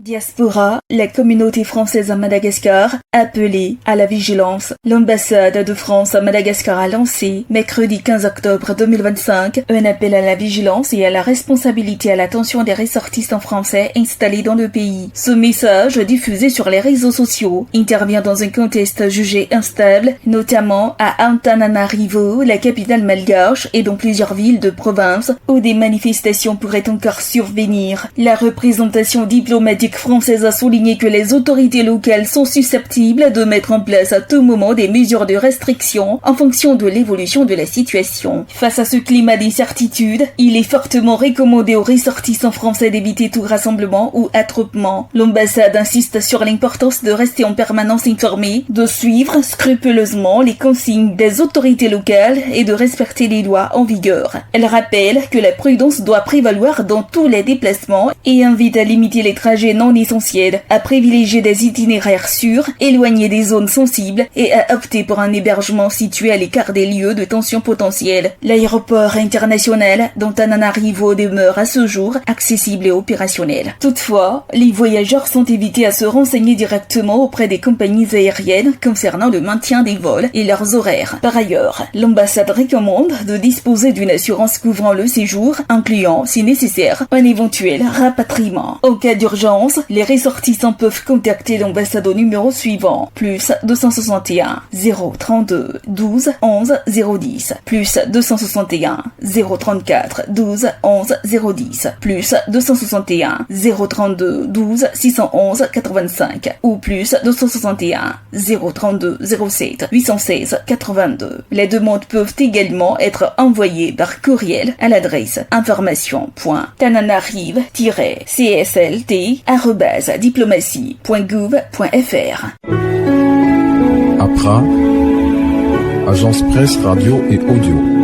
Diaspora, la communauté française à Madagascar, appelée à la vigilance. L'ambassade de France à Madagascar a lancé, mercredi 15 octobre 2025, un appel à la vigilance et à la responsabilité à l'attention des ressortissants français installés dans le pays. Ce message, diffusé sur les réseaux sociaux, intervient dans un contexte jugé instable, notamment à Antananarivo, la capitale malgache, et dans plusieurs villes de province, où des manifestations pourraient encore survenir. La représentation diplomatique française a souligné que les autorités locales sont susceptibles de mettre en place à tout moment des mesures de restriction en fonction de l'évolution de la situation. Face à ce climat d'incertitude, il est fortement recommandé aux ressortissants français d'éviter tout rassemblement ou attroupement. L'ambassade insiste sur l'importance de rester en permanence informé, de suivre scrupuleusement les consignes des autorités locales et de respecter les lois en vigueur. Elle rappelle que la prudence doit prévaloir dans tous les déplacements et invite à limiter les trajets non essentiels, à privilégier des itinéraires sûrs, éloignés des zones sensibles et à opter pour un hébergement situé à l'écart des lieux de tension potentielle. L'aéroport international d'Antananarivo demeure à ce jour accessible et opérationnel. Toutefois, les voyageurs sont invités à se renseigner directement auprès des compagnies aériennes concernant le maintien des vols et leurs horaires. Par ailleurs, l'ambassade recommande de disposer d'une assurance couvrant le séjour, incluant, si nécessaire, un éventuel rapatriement. En cas d'urgence, les ressortissants peuvent contacter l'ambassade au numéro suivant, plus 261 032 12 11 010, plus 261 034 12 11 010, plus 261 032 12 611 85 ou plus 261 032 07 816 82. Les demandes peuvent également être envoyées par courriel à l'adresse information.tananarive-cslt@diplomatie.gouv.fr. APRA, Agence Presse, Radio et Audio.